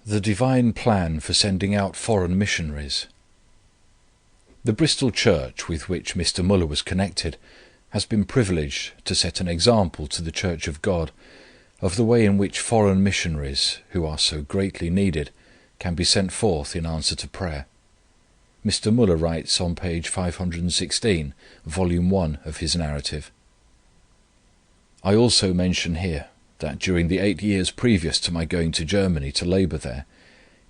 The divine plan for sending out foreign missionaries. The Bristol church with which Mr. Muller was connected has been privileged to set an example to the Church of God of the way in which foreign missionaries, who are so greatly needed, can be sent forth in answer to prayer. Mr. Muller writes on page 516, volume 1 of his narrative: I also mention here that during the 8 years previous to my going to Germany to labour there,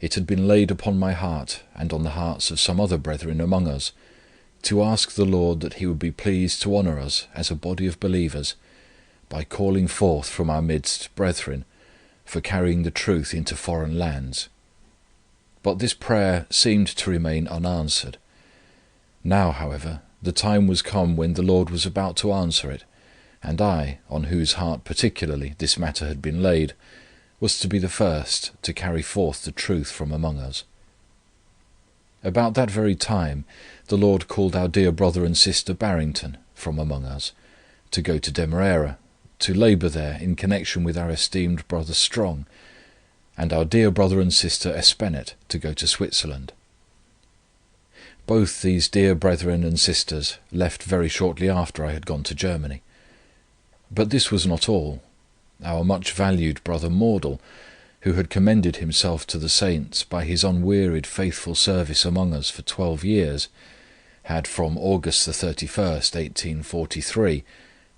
it had been laid upon my heart and on the hearts of some other brethren among us, to ask the Lord that He would be pleased to honour us as a body of believers by calling forth from our midst brethren for carrying the truth into foreign lands. But this prayer seemed to remain unanswered. Now, however, the time was come when the Lord was about to answer it, and I, on whose heart particularly this matter had been laid, was to be the first to carry forth the truth from among us. About that very time the Lord called our dear brother and sister Barrington from among us to go to Demerara, to labour there in connection with our esteemed brother Strong, and our dear brother and sister Espenet to go to Switzerland. Both these dear brethren and sisters left very shortly after I had gone to Germany. But this was not all. Our much valued brother Mordal, who had commended himself to the saints by his unwearied faithful service among us for 12 years, had from August the 31st, 1843,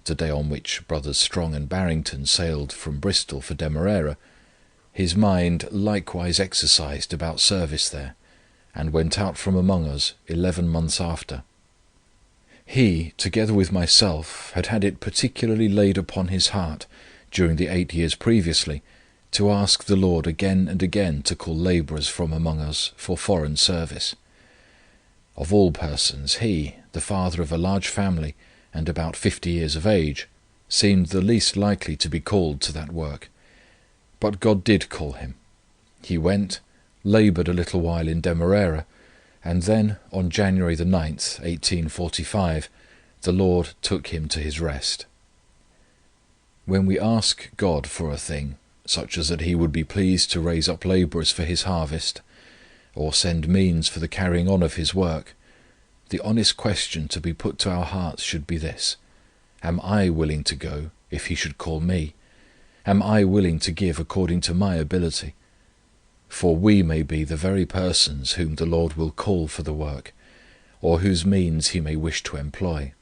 the day on which brothers Strong and Barrington sailed from Bristol for Demerara, his mind likewise exercised about service there, and went out from among us 11 months after. He, together with myself, had had it particularly laid upon his heart, during the 8 years previously, to ask the Lord again and again to call labourers from among us for foreign service. Of all persons, he, the father of a large family, and about 50 years of age, seemed the least likely to be called to that work. But God did call him. He went, laboured a little while in Demerara, and then, on January the 9th, 1845, the Lord took him to his rest. When we ask God for a thing, such as that He would be pleased to raise up labourers for His harvest, or send means for the carrying on of His work, the honest question to be put to our hearts should be this: am I willing to go, if He should call me? Am I willing to give according to my ability? For we may be the very persons whom the Lord will call for the work, or whose means He may wish to employ.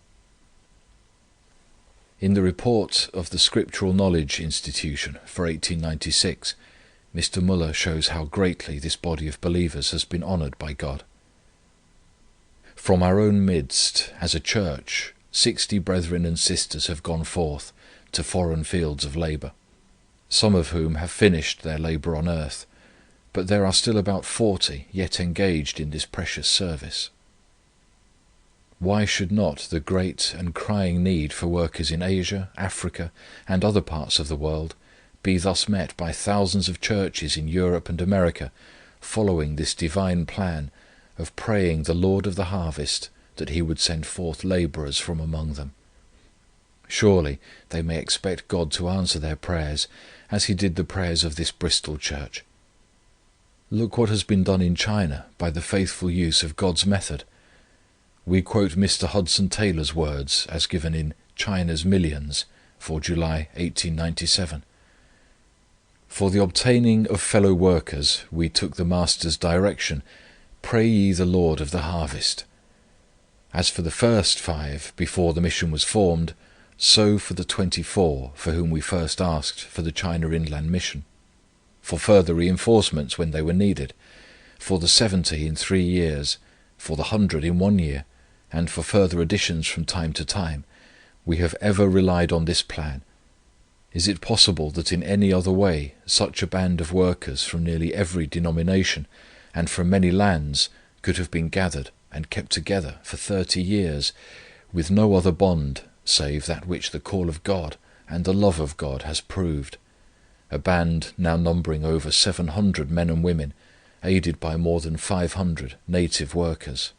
In the report of the Scriptural Knowledge Institution for 1896, Mr. Muller shows how greatly this body of believers has been honoured by God. From our own midst, as a church, 60 brethren and sisters have gone forth to foreign fields of labour, some of whom have finished their labour on earth, but there are still about 40 yet engaged in this precious service. Why should not the great and crying need for workers in Asia, Africa, and other parts of the world be thus met by thousands of churches in Europe and America, following this divine plan of praying the Lord of the harvest that He would send forth labourers from among them? Surely they may expect God to answer their prayers as He did the prayers of this Bristol church. Look what has been done in China by the faithful use of God's method. We quote Mr. Hudson Taylor's words as given in China's Millions for July 1897. For the obtaining of fellow workers we took the Master's direction, pray ye the Lord of the harvest. As for the first 5 before the mission was formed, so for the 24 for whom we first asked for the China Inland Mission, for further reinforcements when they were needed, for the 70 in 3 years, for the 100 in 1 year, and for further additions from time to time, we have ever relied on this plan. Is it possible that in any other way such a band of workers from nearly every denomination and from many lands could have been gathered and kept together for 30 years, with no other bond save that which the call of God and the love of God has proved? A band now numbering over 700 men and women, aided by more than 500 native workers.